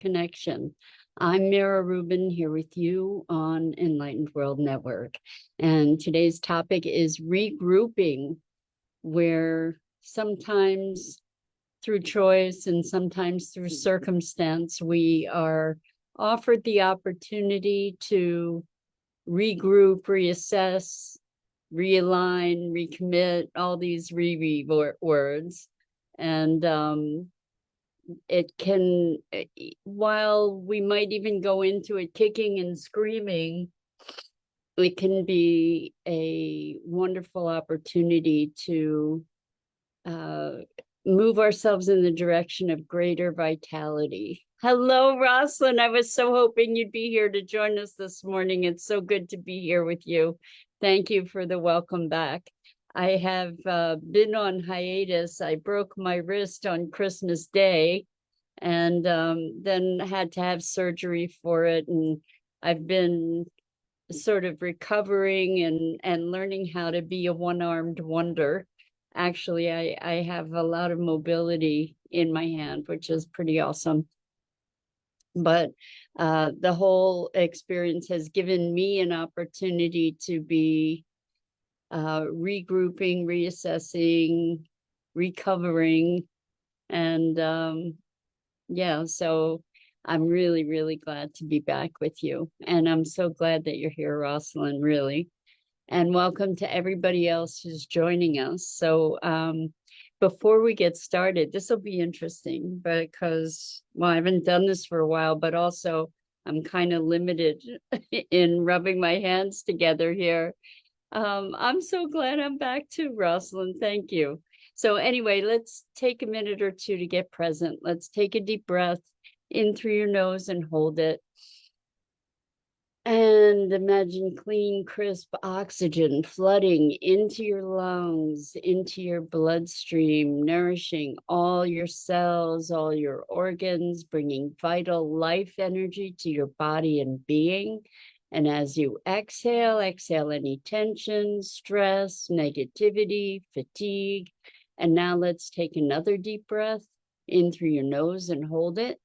connection. I'm Mira Rubin here with you on Enlightened World Network. And today's topic is regrouping, where sometimes through choice and sometimes through circumstance, we are offered the opportunity to regroup, reassess, realign, recommit, all these words. And it can, while we might even go into it kicking and screaming, it can be a wonderful opportunity to move ourselves in the direction of greater vitality. Hello, Rosalind. I was so hoping you'd be here to join us this morning. It's so good to be here with you. Thank you for the welcome back. I have been on hiatus. I broke my wrist on Christmas Day and then had to have surgery for it. And I've been sort of recovering and learning how to be a one-armed wonder. Actually, I have a lot of mobility in my hand, which is pretty awesome. But the whole experience has given me an opportunity to be regrouping, reassessing, recovering. And yeah, so I'm really, really glad to be back with you. And I'm so glad that you're here, Rosalind, really. And welcome to everybody else who's joining us. So before we get started, this will be interesting because, well, I haven't done this for a while, but also I'm kind of limited in rubbing my hands together here. I'm so glad I'm back too, Rosalind. Thank you. So anyway, let's take a minute or two to get present. Let's take a deep breath in through your nose and hold it. And imagine clean, crisp oxygen flooding into your lungs, into your bloodstream, nourishing all your cells, all your organs, bringing vital life energy to your body and being. And as you exhale, exhale any tension, stress, negativity, fatigue. And now let's take another deep breath in through your nose and hold it.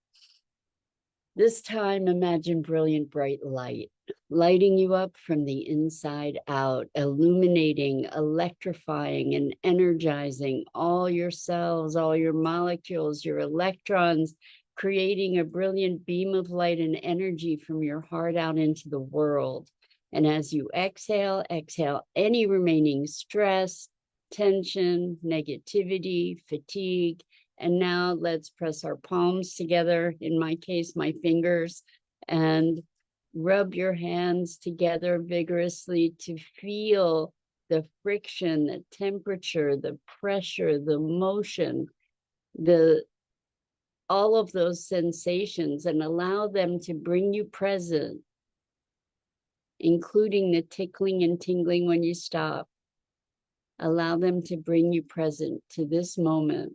This time, imagine brilliant, bright light, lighting you up from the inside out, illuminating, electrifying, and energizing all your cells, all your molecules, your electrons, creating a brilliant beam of light and energy from your heart out into the world. And as you exhale, exhale any remaining stress, tension, negativity, fatigue. And now let's press our palms together, in my case, my fingers, and rub your hands together vigorously to feel the friction, the temperature, the pressure, the motion, all of those sensations, and allow them to bring you present, including the tickling and tingling when you stop. Allow them to bring you present to this moment,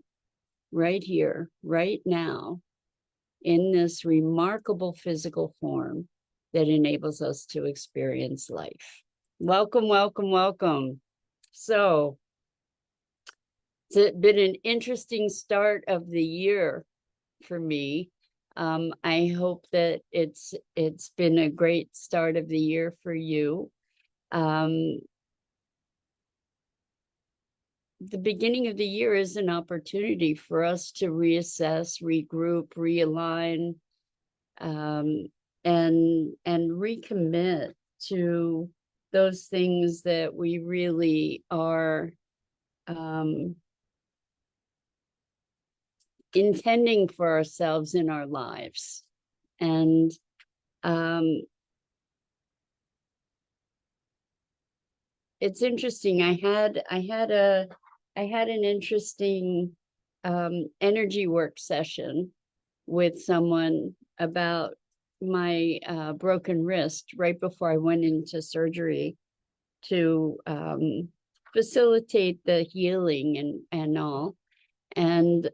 right here, right now, in this remarkable physical form that enables us to experience life. Welcome, welcome, welcome. So it's been an interesting start of the year for me. I hope that it's been a great start of the year for you. The beginning of the year is an opportunity for us to reassess, regroup, realign, and recommit to those things that we really are intending for ourselves in our lives. And it's interesting. I had an interesting energy work session with someone about my broken wrist right before I went into surgery to facilitate the healing and all. And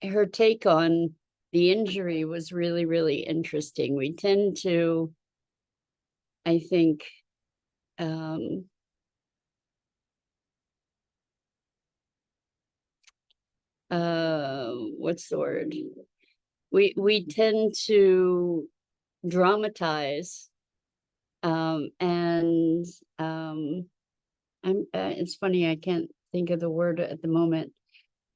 her take on the injury was really, really interesting. We tend to, I think, what's the word? We tend to dramatize, and it's funny, I can't think of the word at the moment.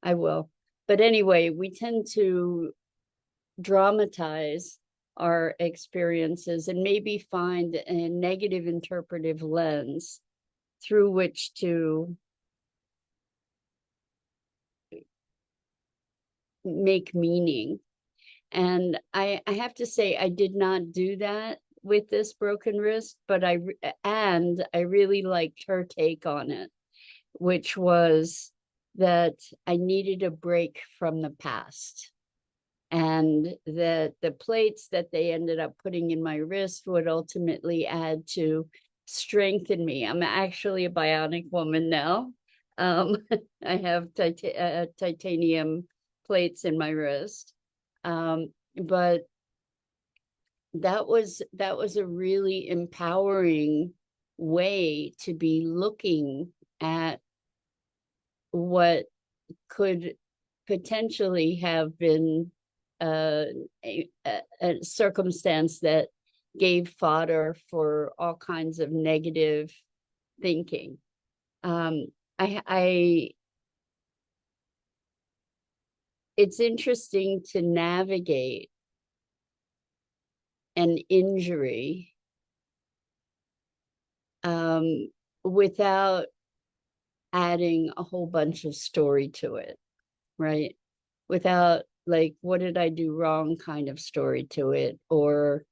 I will. But anyway, we tend to dramatize our experiences and maybe find a negative interpretive lens through which to make meaning. And I have to say, I did not do that with this broken wrist, but I really liked her take on it, which was that I needed a break from the past, and that the plates that they ended up putting in my wrist would ultimately add to strengthen me. I'm actually a bionic woman now. I have titanium plates in my wrist. But that was a really empowering way to be looking at what could potentially have been a circumstance that gave fodder for all kinds of negative thinking. It's interesting to navigate an injury without adding a whole bunch of story to it, right? Without, like, what did I do wrong kind of story to it, or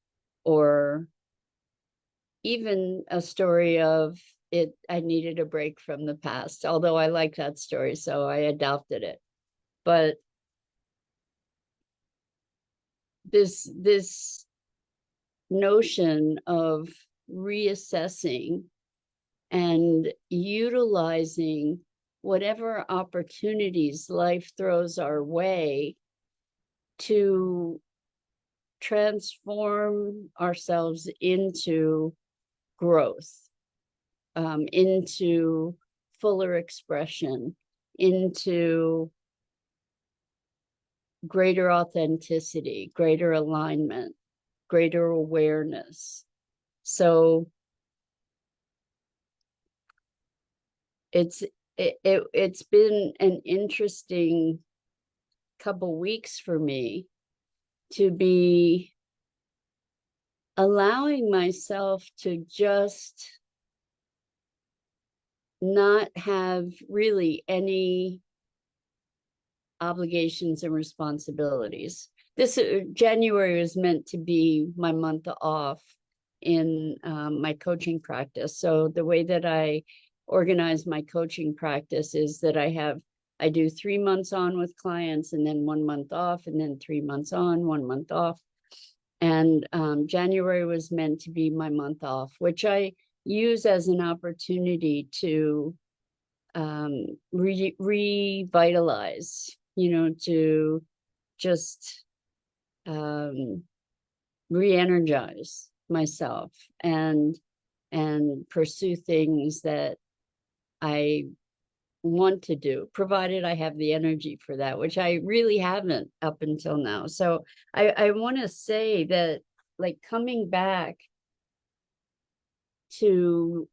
even a story of it, I needed a break from the past, although I like that story, so I adopted it. But this notion of reassessing and utilizing whatever opportunities life throws our way to transform ourselves into growth, into fuller expression, into greater authenticity, greater alignment, greater awareness. So it's been an interesting couple weeks for me to be allowing myself to just not have really any obligations and responsibilities. This January is meant to be my month off in my coaching practice. So the way that I organize my coaching practice is that I do 3 months on with clients, and then 1 month off, and then 3 months on, 1 month off. And January was meant to be my month off, which I use as an opportunity to revitalize, to just re-energize myself and pursue things that I want to do, provided I have the energy for that, which I really haven't up until now. So I want to say that, like, coming back to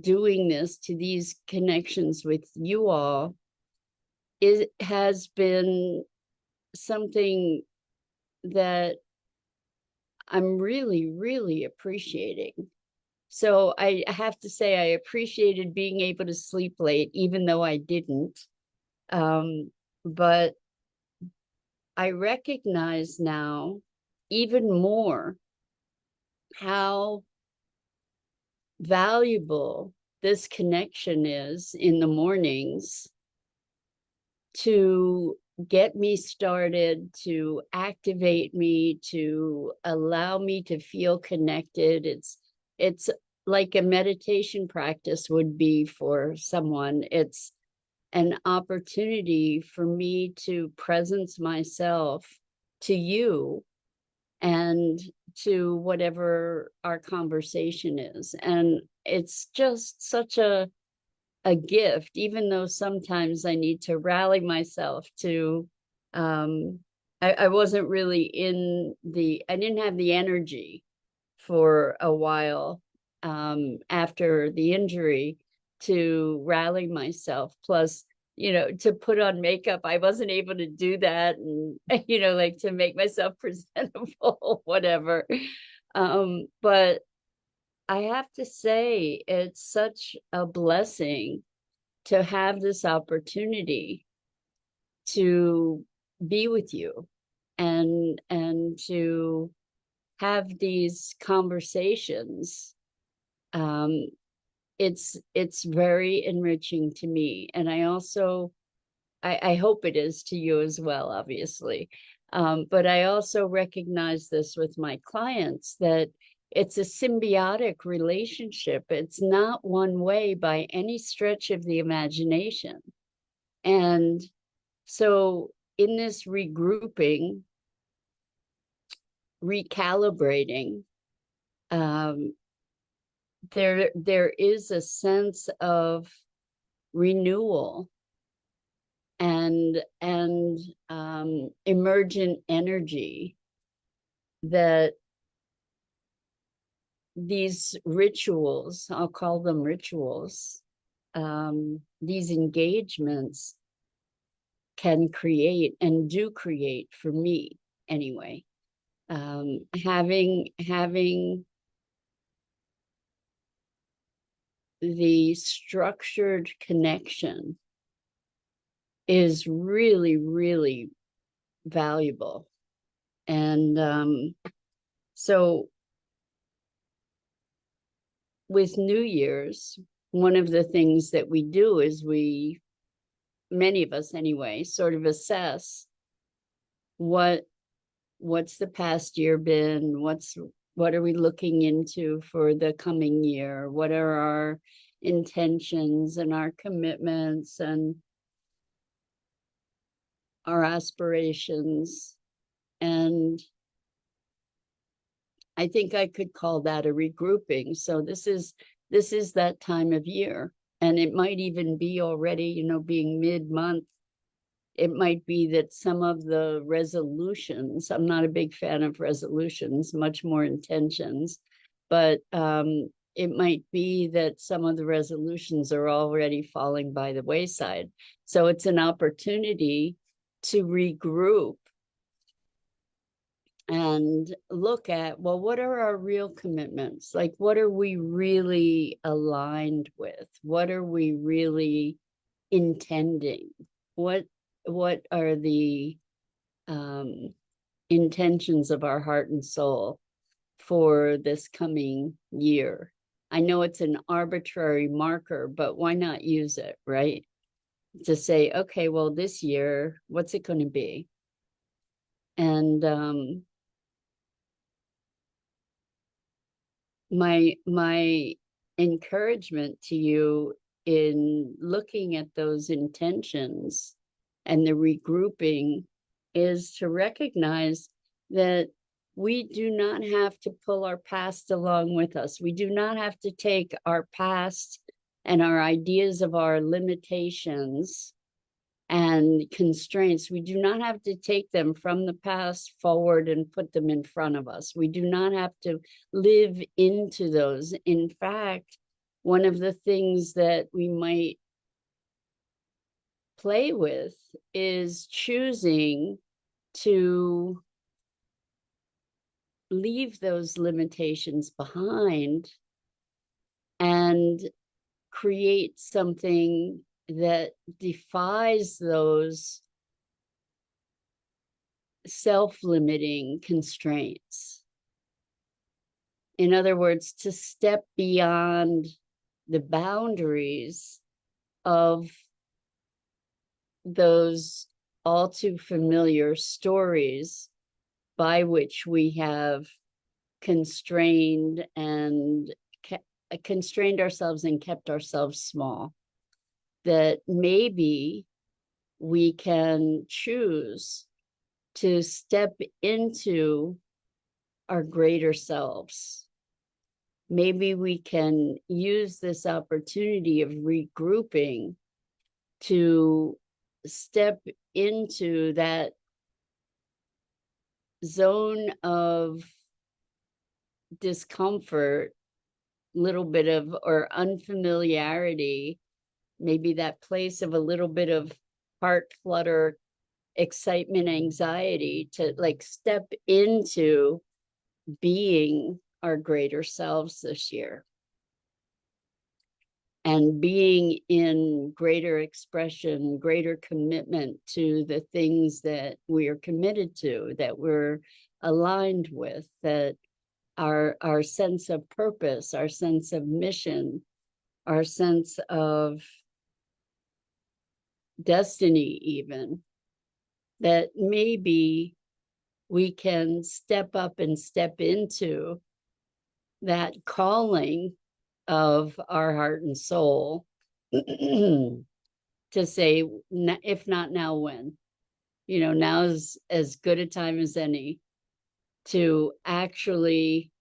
doing this, to these connections with you all, it has been something that I'm really, really appreciating. So I have to say, I appreciated being able to sleep late, even though I didn't. But I recognize now even more how valuable this connection is in the mornings to get me started, to activate me, to allow me to feel connected. It's like a meditation practice would be for someone. It's an opportunity for me to presence myself to you and to whatever our conversation is. And it's just such a a gift, even though sometimes I need to rally myself to, I wasn't really I didn't have the energy for a while after the injury to rally myself. Plus, to put on makeup, I wasn't able to do that, and like to make myself presentable, whatever. But I have to say, it's such a blessing to have this opportunity to be with you and to have these conversations. It's very enriching to me, and I also I hope it is to you as well, obviously. But I also recognize this with my clients, that it's a symbiotic relationship. It's not one way by any stretch of the imagination. And so in this regrouping, recalibrating, there is a sense of renewal and emergent energy that these rituals, I'll call them rituals, these engagements can create and do create for me anyway. Having the structured connection is really, really valuable. And so with New Year's, one of the things that we do is many of us anyway, sort of assess what's the past year been, what are we looking into for the coming year, what are our intentions and our commitments and our aspirations. And I think I could call that a regrouping. So this is that time of year, and it might even be already, being mid-month. It might be that some of the resolutions, I'm not a big fan of resolutions, much more intentions, but it might be that some of the resolutions are already falling by the wayside. So it's an opportunity to regroup and look at, well, what are our real commitments? Like, what are we really aligned with? What are we really intending? What are the intentions of our heart and soul for this coming year? I know it's an arbitrary marker, but why not use it, right? To say, okay, well, this year, what's it going to be? And my encouragement to you in looking at those intentions and the regrouping is to recognize that we do not have to pull our past along with us. We do not have to take our past and our ideas of our limitations and constraints. We do not have to take them from the past forward and put them in front of us. We do not have to live into those. In fact, one of the things that we might play with is choosing to leave those limitations behind and create something that defies those self-limiting constraints. In other words, to step beyond the boundaries of those all too familiar stories by which we have constrained ourselves and kept ourselves small. That maybe we can choose to step into our greater selves maybe we can use this opportunity of regrouping to step into that zone of discomfort, little bit of, or unfamiliarity, maybe that place of a little bit of heart flutter, excitement, anxiety, to like step into being our greater selves this year and being in greater expression, greater commitment to the things that we are committed to, that we're aligned with, that our sense of purpose, our sense of mission, our sense of destiny, even, that maybe we can step up and step into that calling of our heart and soul to say, if not now, when? You know, now is as good a time as any to actually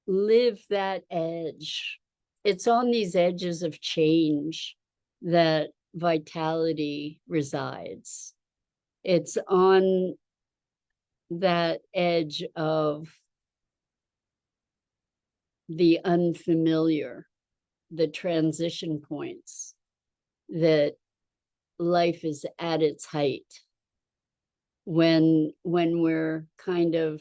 live that edge. It's on these edges of change that vitality resides. It's on that edge of the unfamiliar, the transition points, that life is at its height when we're kind of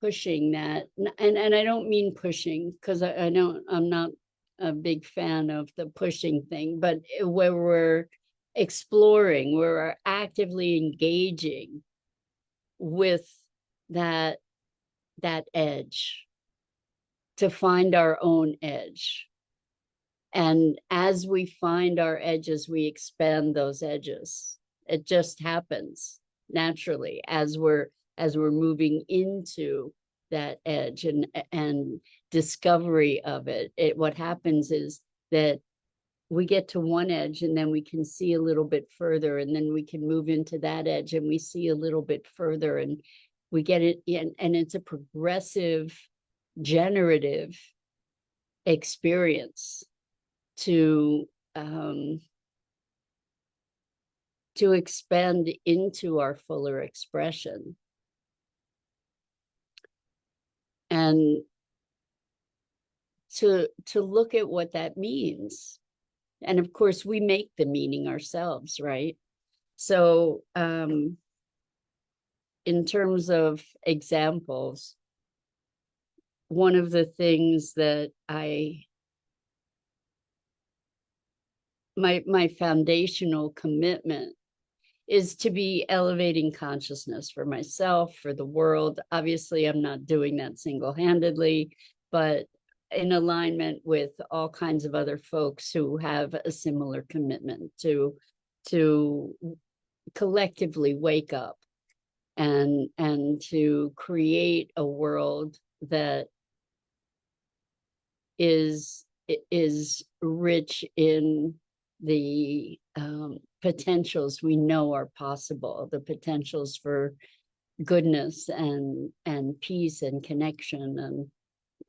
pushing that. And I don't mean pushing, because I'm not a big fan of the pushing thing, but where we're exploring, where we're actively engaging with that edge, to find our own edge. And as we find our edges, we expand those edges. It just happens naturally as we're moving into that edge and discovery of it. What happens is that we get to one edge and then we can see a little bit further, and then we can move into that edge and we see a little bit further, and we get it in, and it's a progressive, generative experience to expand into our fuller expression. And to look at what that means. And of course, we make the meaning ourselves, right? So in terms of examples, one of the things that my foundational commitment is to be elevating consciousness for myself, for the world. Obviously, I'm not doing that single-handedly, but in alignment with all kinds of other folks who have a similar commitment to collectively wake up and to create a world that is rich in the potentials we know are possible, the potentials for goodness and peace and connection. And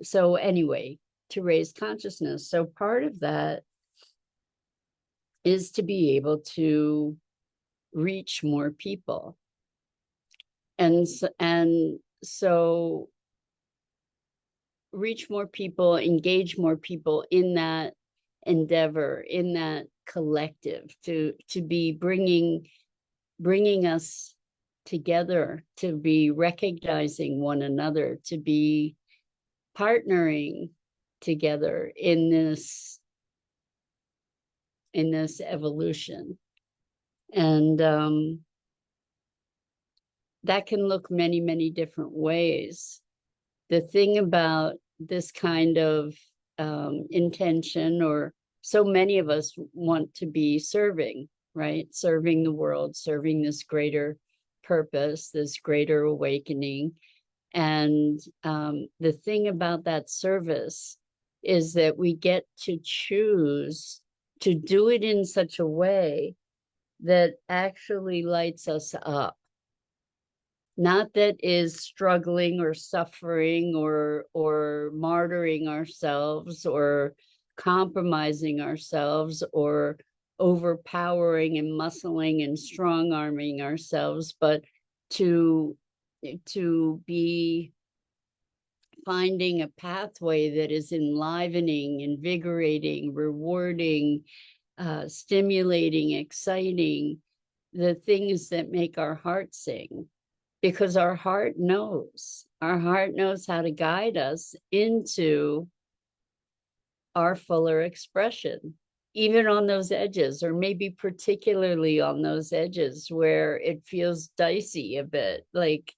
so anyway, to raise consciousness. So part of that is to be able to reach more people. And so reach more people, engage more people in that endeavor, in that collective, to be bringing us together, to be recognizing one another, to be partnering together in this evolution. And that can look many, many different ways. The thing about this kind of intention, or so many of us want to be serving, right? Serving the world, serving this greater purpose, this greater awakening. And the thing about that service is that we get to choose to do it in such a way that actually lights us up. not that is struggling or suffering or martyring ourselves or compromising ourselves or overpowering and muscling and strong arming ourselves, but to be finding a pathway that is enlivening, invigorating, rewarding, stimulating, exciting, the things that make our heart sing. Because our heart knows how to guide us into our fuller expression, even on those edges, or maybe particularly on those edges where it feels dicey a bit, like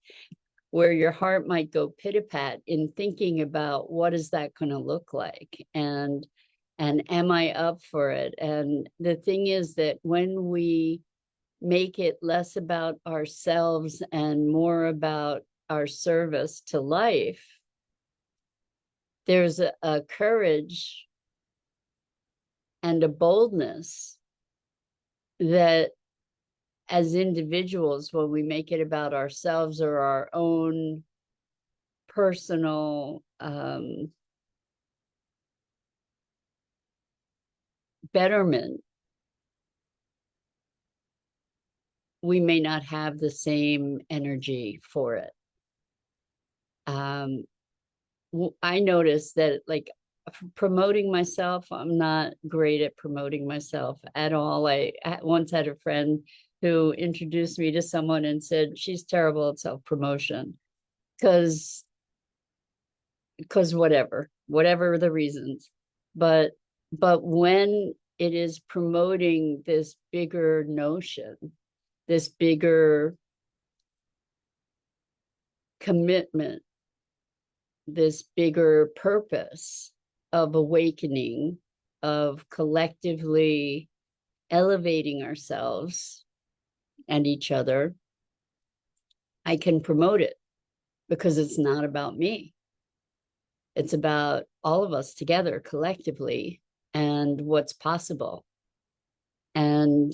where your heart might go pit-a-pat in thinking about what is that going to look like, and am I up for it? And the thing is that when we make it less about ourselves and more about our service to life, there's a courage and a boldness that as individuals, when we make it about ourselves or our own personal betterment, we may not have the same energy for it. I noticed that, like, promoting myself, I'm not great at promoting myself at all. I once had a friend who introduced me to someone and said she's terrible at self-promotion because whatever the reasons. But when it is promoting this bigger notion, this bigger commitment, this bigger purpose of awakening, of collectively elevating ourselves and each other, I can promote it because it's not about me. It's about all of us together collectively and what's possible. And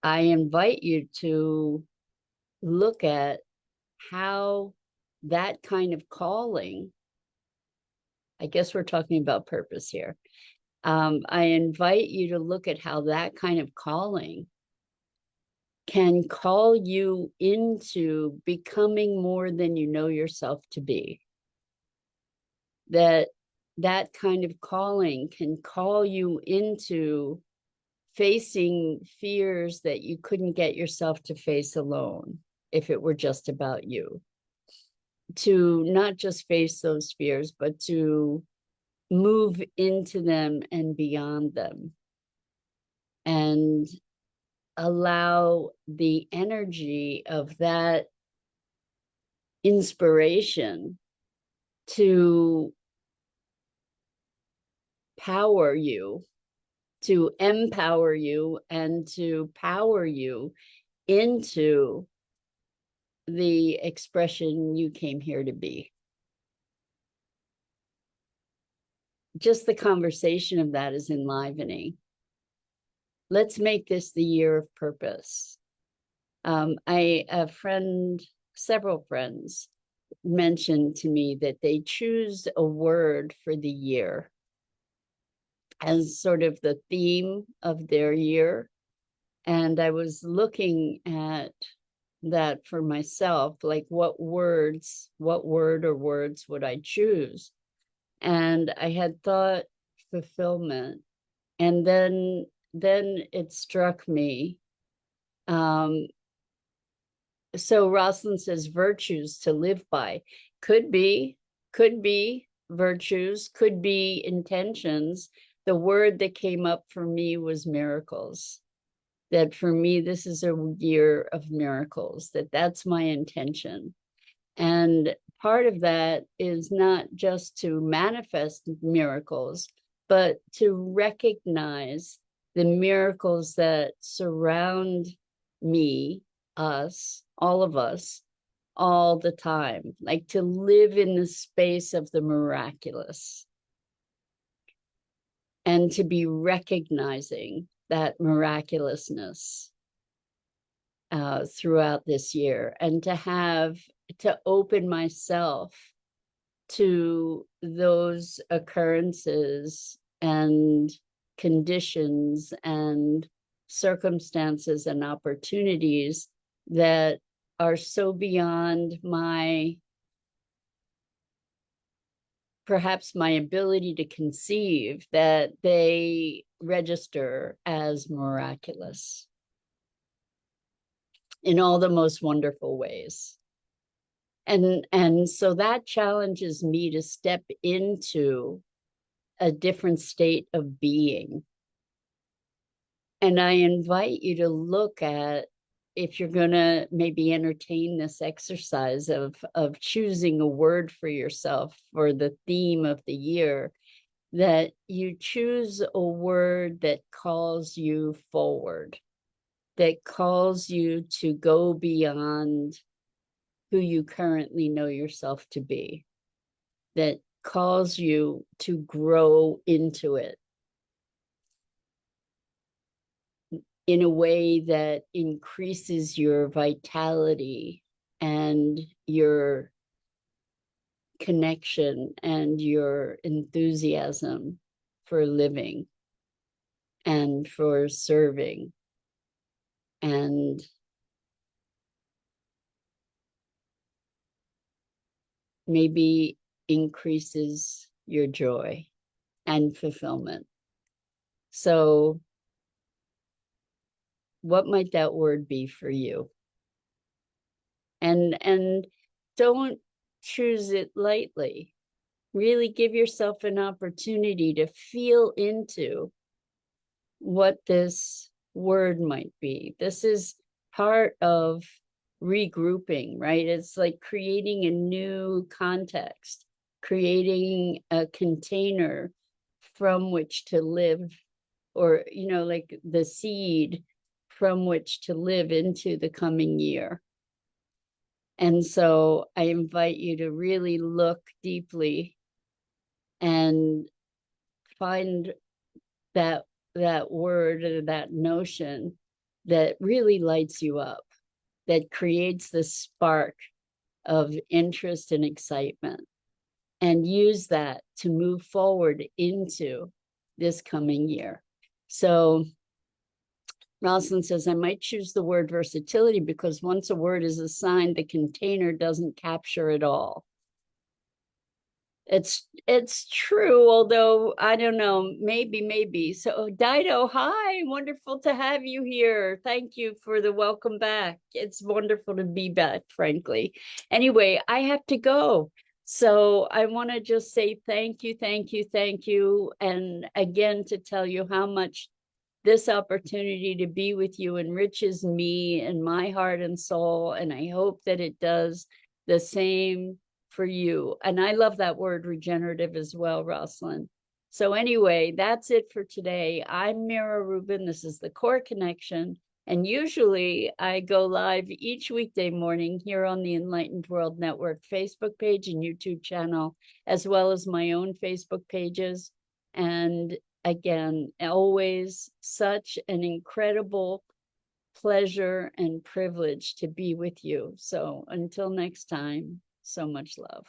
I invite you to look at how that kind of calling, I guess we're talking about purpose here. I invite you to look at how that kind of calling can call you into becoming more than you know yourself to be. That kind of calling can call you into facing fears that you couldn't get yourself to face alone if it were just about you. To not just face those fears, but to move into them and beyond them, and allow the energy of that inspiration to power you, to empower you, and to power you into the expression you came here to be. Just the conversation of that is enlivening. Let's make this the year of purpose. Several friends mentioned to me that they choose a word for the year as sort of the theme of their year. And I was looking at that for myself, like what word or words would I choose? And I had thought fulfillment. And then it struck me. So Rosalind says virtues to live by. Could be virtues, could be intentions. The word that came up for me was miracles. That for me, this is a year of miracles, that's my intention. And part of that is not just to manifest miracles, but to recognize the miracles that surround me, us, all of us, all the time, like to live in the space of the miraculous and to be recognizing that miraculousness throughout this year, and to have to open myself to those occurrences and conditions and circumstances and opportunities that are so beyond my, perhaps my ability to conceive, that they register as miraculous in all the most wonderful ways. And so that challenges me to step into a different state of being. And I invite you to look at, if you're going to maybe entertain this exercise of choosing a word for yourself for the theme of the year, that you choose a word that calls you forward, that calls you to go beyond who you currently know yourself to be, that calls you to grow into it in a way that increases your vitality and your connection and your enthusiasm for living and for serving, and maybe increases your joy and fulfillment. So what might that word be for you? And don't choose it lightly. Really give yourself an opportunity to feel into what this word might be. This is part of regrouping, right? It's like creating a new context, creating a container from which to live, or, like the seed from which to live into the coming year. And so I invite you to really look deeply and find that word or that notion that really lights you up, that creates the spark of interest and excitement, and use that to move forward into this coming year. So Rosalind says, I might choose the word versatility because once a word is assigned, the container doesn't capture it all. It's true, although I don't know, maybe. So Dido, hi, wonderful to have you here. Thank you for the welcome back. It's wonderful to be back, frankly. Anyway, I have to go. So I want to just say thank you. And again, to tell you how much this opportunity to be with you enriches me and my heart and soul. And I hope that it does the same for you. And I love that word regenerative as well, Rosalind. So anyway, that's it for today. I'm Mira Rubin. This is the Core Connection. And usually I go live each weekday morning here on the Enlightened World Network Facebook page and YouTube channel, as well as my own Facebook pages. And again, always such an incredible pleasure and privilege to be with you. So until next time, so much love.